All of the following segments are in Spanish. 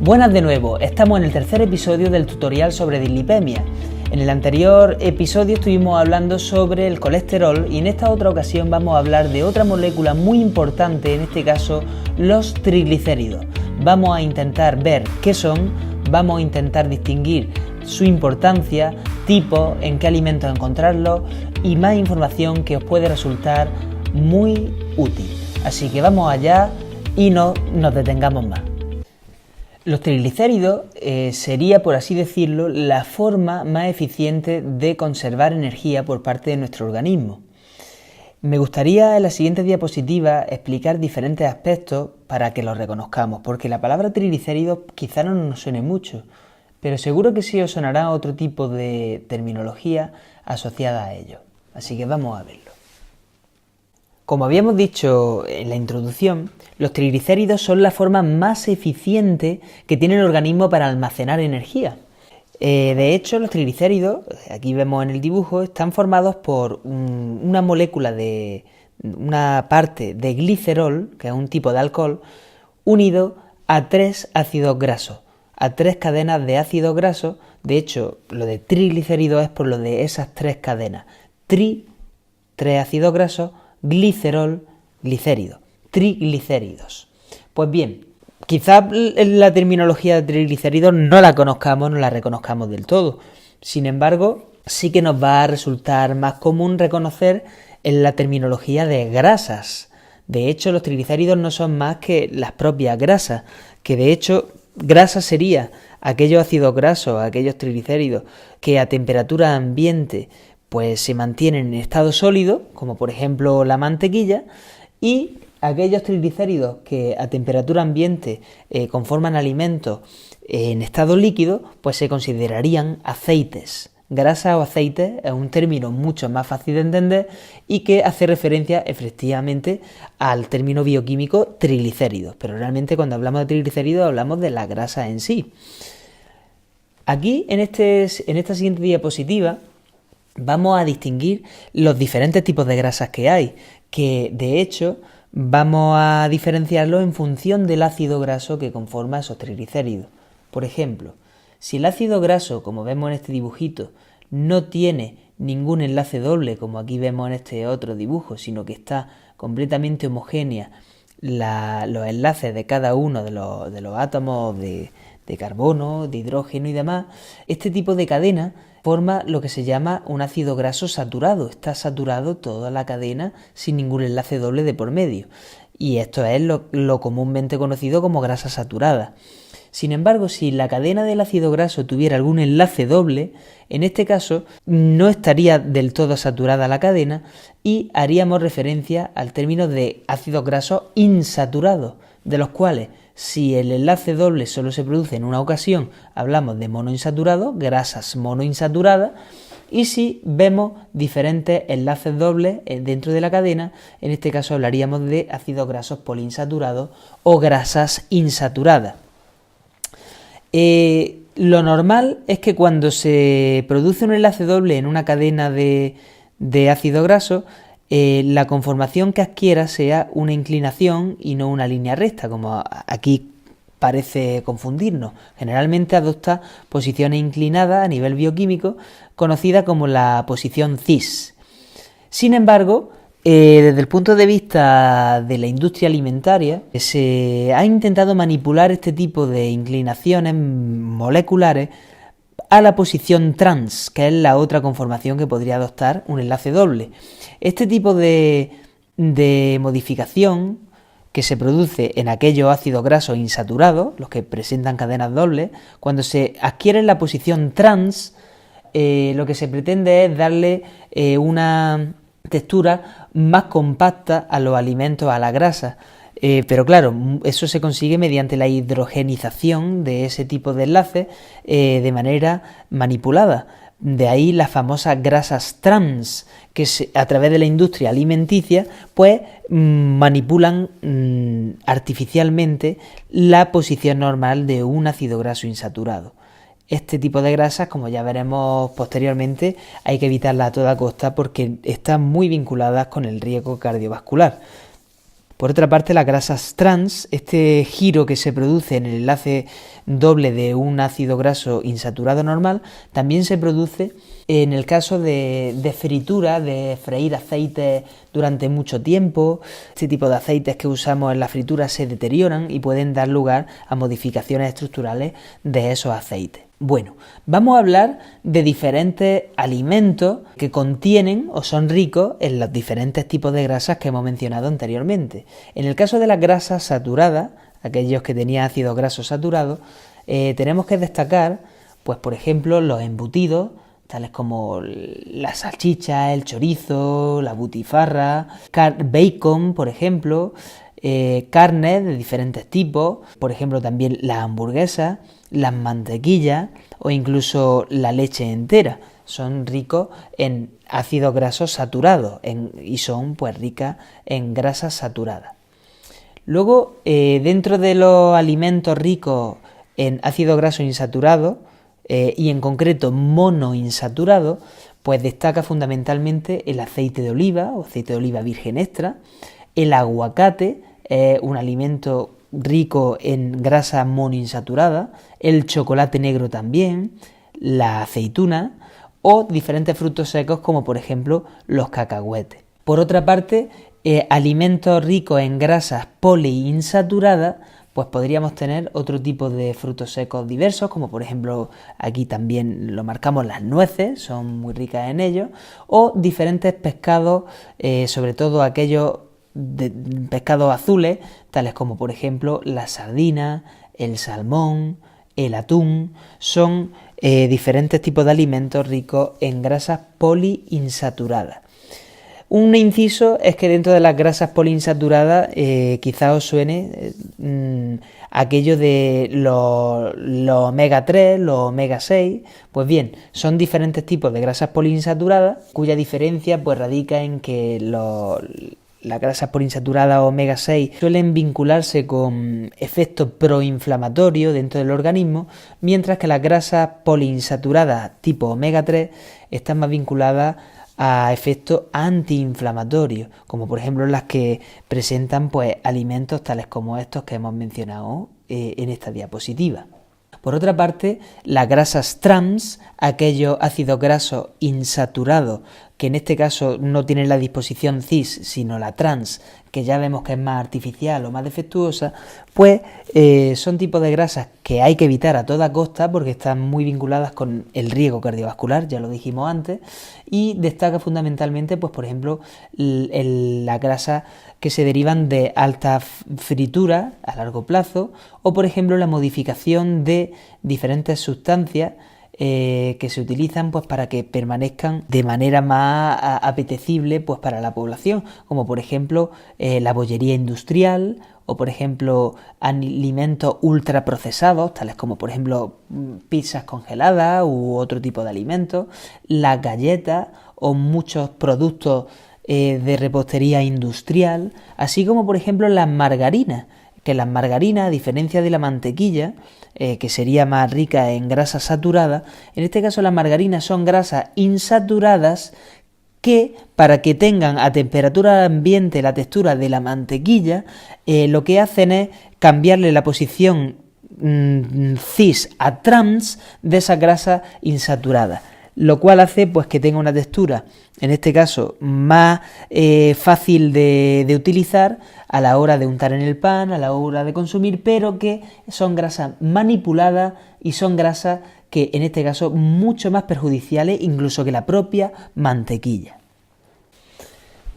Buenas de nuevo, estamos en el tercer episodio del tutorial sobre dislipemia. En el anterior episodio estuvimos hablando sobre el colesterol y en esta otra ocasión vamos a hablar de otra molécula muy importante, en este caso los triglicéridos. Vamos a intentar ver qué son, vamos a intentar distinguir su importancia, tipos, en qué alimentos encontrarlos y más información que os puede resultar muy útil. Así que vamos allá y no nos detengamos más. Los triglicéridos sería, por así decirlo, la forma más eficiente de conservar energía por parte de nuestro organismo. Me gustaría en la siguiente diapositiva explicar diferentes aspectos para que los reconozcamos, porque la palabra triglicéridos quizá no nos suene mucho, pero seguro que sí os sonará otro tipo de terminología asociada a ello. Así que vamos a verlo. Como habíamos dicho en la introducción, los triglicéridos son la forma más eficiente que tiene el organismo para almacenar energía. De hecho, los triglicéridos, aquí vemos en el dibujo, están formados por una molécula una parte de glicerol, que es un tipo de alcohol, unido a 3 ácidos grasos, a 3 cadenas de ácidos grasos. De hecho, lo de triglicéridos es por lo de esas 3 cadenas. 3 ácidos grasos, glicerol, glicérido, triglicéridos. Pues bien, quizá la terminología de triglicéridos no la conozcamos, no la reconozcamos del todo. Sin embargo, sí que nos va a resultar más común reconocer en la terminología de grasas. De hecho, los triglicéridos no son más que las propias grasas, que de hecho grasa sería aquellos ácidos grasos, aquellos triglicéridos que a temperatura ambiente pues se mantienen en estado sólido, como por ejemplo la mantequilla, y aquellos triglicéridos que a temperatura ambiente conforman alimentos en estado líquido, pues se considerarían aceites. Grasa o aceite es un término mucho más fácil de entender y que hace referencia efectivamente al término bioquímico triglicéridos, pero realmente cuando hablamos de triglicéridos hablamos de la grasa en sí. Aquí en esta siguiente diapositiva vamos a distinguir los diferentes tipos de grasas que hay, que de hecho vamos a diferenciarlos en función del ácido graso que conforma esos triglicéridos. Por ejemplo, si el ácido graso, como vemos en este dibujito, no tiene ningún enlace doble, como aquí vemos en este otro dibujo, sino que está completamente homogénea los enlaces de cada uno de los átomos de carbono, de hidrógeno y demás, este tipo de cadena forma lo que se llama un ácido graso saturado. Está saturado toda la cadena sin ningún enlace doble de por medio. Y esto es lo comúnmente conocido como grasa saturada. Sin embargo, si la cadena del ácido graso tuviera algún enlace doble, en este caso no estaría del todo saturada la cadena y haríamos referencia al término de ácidos grasos insaturados, de los cuales si el enlace doble solo se produce en una ocasión, hablamos de monoinsaturados, grasas monoinsaturadas, y si vemos diferentes enlaces dobles dentro de la cadena, en este caso hablaríamos de ácidos grasos poliinsaturados o grasas insaturadas. Lo normal es que cuando se produce un enlace doble en una cadena de ácido graso, la conformación que adquiera sea una inclinación y no una línea recta, como aquí parece confundirnos. Generalmente adopta posiciones inclinadas a nivel bioquímico, conocida como la posición cis. Sin embargo, desde el punto de vista de la industria alimentaria, se ha intentado manipular este tipo de inclinaciones moleculares a la posición trans, que es la otra conformación que podría adoptar un enlace doble. Este tipo de modificación que se produce en aquellos ácidos grasos insaturados, los que presentan cadenas dobles, cuando se adquiere la posición trans, lo que se pretende es darle una textura más compacta a los alimentos, a la grasa. Pero claro, eso se consigue mediante la hidrogenización de ese tipo de enlaces de manera manipulada. De ahí las famosas grasas trans, que a través de la industria alimenticia pues manipulan artificialmente la posición normal de un ácido graso insaturado. Este tipo de grasas, como ya veremos posteriormente, hay que evitarlas a toda costa porque están muy vinculadas con el riesgo cardiovascular. Por otra parte, las grasas trans, este giro que se produce en el enlace doble de un ácido graso insaturado normal, también se produce en el caso de fritura, de freír aceites durante mucho tiempo. Este tipo de aceites que usamos en la fritura se deterioran y pueden dar lugar a modificaciones estructurales de esos aceites. Bueno, vamos a hablar de diferentes alimentos que contienen o son ricos en los diferentes tipos de grasas que hemos mencionado anteriormente. En el caso de las grasas saturadas, aquellos que tenían ácidos grasos saturados, tenemos que destacar, pues por ejemplo, los embutidos, tales como la salchicha, el chorizo, la butifarra, bacon, por ejemplo, carnes de diferentes tipos, por ejemplo también las hamburguesas, las mantequillas o incluso la leche entera. Son ricos en ácidos grasos saturados y son pues ricas en grasas saturadas. Luego, dentro de los alimentos ricos en ácido graso insaturado y en concreto monoinsaturado, pues destaca fundamentalmente el aceite de oliva o aceite de oliva virgen extra, el aguacate, un alimento rico en grasa monoinsaturada, el chocolate negro también, la aceituna o diferentes frutos secos como por ejemplo los cacahuetes. Por otra parte, alimentos ricos en grasas poliinsaturadas, pues podríamos tener otro tipo de frutos secos diversos, como por ejemplo aquí también lo marcamos las nueces, son muy ricas en ello, o diferentes pescados, sobre todo aquellos de pescados azules, tales como por ejemplo la sardina, el salmón, el atún, son diferentes tipos de alimentos ricos en grasas poliinsaturadas. Un inciso es que dentro de las grasas poliinsaturadas quizá os suene aquello de los omega 3, los omega 6, pues bien, son diferentes tipos de grasas poliinsaturadas cuya diferencia pues radica en que las grasas poliinsaturadas omega 6 suelen vincularse con efectos proinflamatorios dentro del organismo, mientras que las grasas poliinsaturadas tipo omega 3 están más vinculadas a efectos antiinflamatorios, como por ejemplo las que presentan pues alimentos tales como estos que hemos mencionado en esta diapositiva. Por otra parte, las grasas trans, aquellos ácidos grasos insaturados, que en este caso no tienen la disposición cis, sino la trans, que ya vemos que es más artificial o más defectuosa, pues son tipos de grasas que hay que evitar a toda costa porque están muy vinculadas con el riesgo cardiovascular, ya lo dijimos antes, y destaca fundamentalmente, pues por ejemplo, las grasas que se derivan de alta fritura a largo plazo, o por ejemplo la modificación de diferentes sustancias que se utilizan pues para que permanezcan de manera más apetecible pues para la población, como por ejemplo la bollería industrial o por ejemplo alimentos ultraprocesados, tales como por ejemplo pizzas congeladas u otro tipo de alimentos, las galletas o muchos productos de repostería industrial, así como por ejemplo las margarinas, que las margarinas, a diferencia de la mantequilla, que sería más rica en grasa saturada, en este caso las margarinas son grasas insaturadas que, para que tengan a temperatura ambiente la textura de la mantequilla, lo que hacen es cambiarle la posición cis a trans de esa grasa insaturada, lo cual hace pues que tenga una textura, en este caso, más fácil de utilizar a la hora de untar en el pan, a la hora de consumir, pero que son grasas manipuladas y son grasas que en este caso mucho más perjudiciales incluso que la propia mantequilla.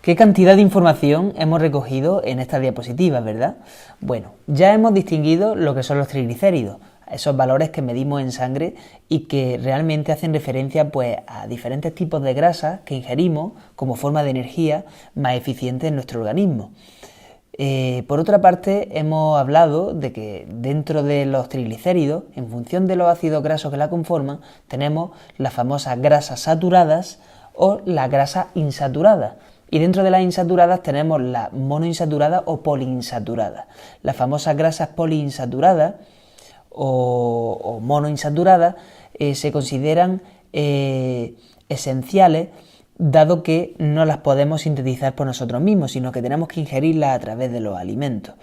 ¿Qué cantidad de información hemos recogido en esta diapositiva, verdad? Bueno, ya hemos distinguido lo que son los triglicéridos, esos valores que medimos en sangre y que realmente hacen referencia pues a diferentes tipos de grasas que ingerimos como forma de energía más eficiente en nuestro organismo. Por otra parte, hemos hablado de que dentro de los triglicéridos, en función de los ácidos grasos que la conforman, tenemos las famosas grasas saturadas o las grasas insaturadas. Y dentro de las insaturadas tenemos las monoinsaturadas o poliinsaturadas. Las famosas grasas poliinsaturadas o monoinsaturadas se consideran esenciales dado que no las podemos sintetizar por nosotros mismos, sino que tenemos que ingerirlas a través de los alimentos.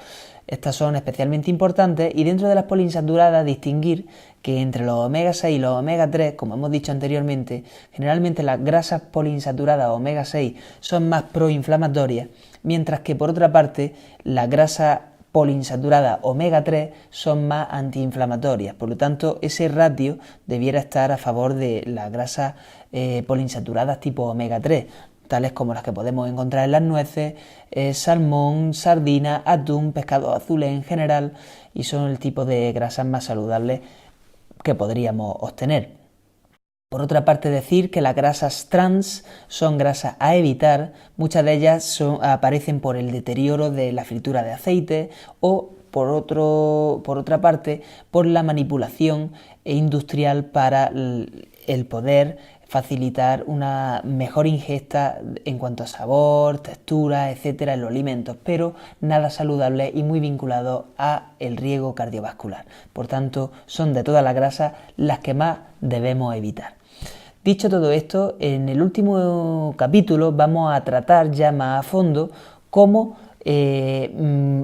Estas son especialmente importantes y dentro de las poliinsaturadas distinguir que entre los omega 6 y los omega 3, como hemos dicho anteriormente, generalmente las grasas poliinsaturadas omega 6 son más proinflamatorias, mientras que por otra parte las grasas poliinsaturadas omega 3 son más antiinflamatorias. Por lo tanto, ese ratio debiera estar a favor de las grasas poliinsaturadas tipo omega 3, tales como las que podemos encontrar en las nueces, salmón, sardina, atún, pescado azul en general, y son el tipo de grasas más saludables que podríamos obtener. Por otra parte, decir que las grasas trans son grasas a evitar. Muchas de ellas aparecen por el deterioro de la fritura de aceite o por otra parte por la manipulación industrial para el poder facilitar una mejor ingesta en cuanto a sabor, textura, etcétera en los alimentos, pero nada saludable y muy vinculado a el riesgo cardiovascular. Por tanto, son de todas las grasas las que más debemos evitar. Dicho todo esto, en el último capítulo vamos a tratar ya más a fondo cómo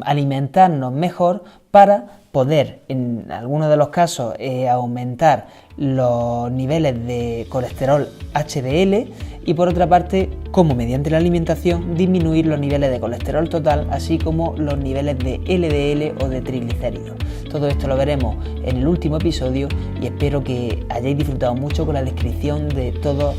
alimentarnos mejor para poder, en algunos de los casos, aumentar los niveles de colesterol HDL y por otra parte, cómo mediante la alimentación disminuir los niveles de colesterol total, así como los niveles de LDL o de triglicéridos. Todo esto lo veremos en el último episodio y espero que hayáis disfrutado mucho con la descripción de todos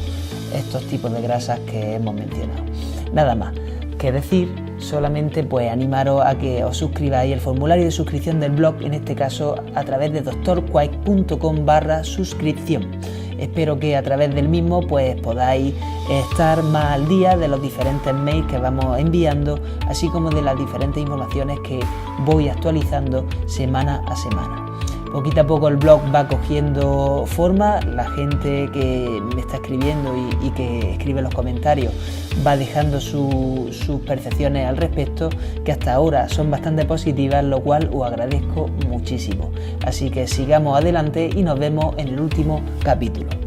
estos tipos de grasas que hemos mencionado. Nada más que decir, solamente pues animaros a que os suscribáis. El formulario de suscripción del blog, en este caso a través de drquaik.com/suscripción. Espero que a través del mismo pues podáis estar más al día de los diferentes mails que vamos enviando, así como de las diferentes informaciones que voy actualizando semana a semana. Poquito a poco el blog va cogiendo forma, la gente que me está escribiendo y que escribe los comentarios va dejando sus percepciones al respecto, que hasta ahora son bastante positivas, lo cual os agradezco muchísimo. Así que sigamos adelante y nos vemos en el último capítulo.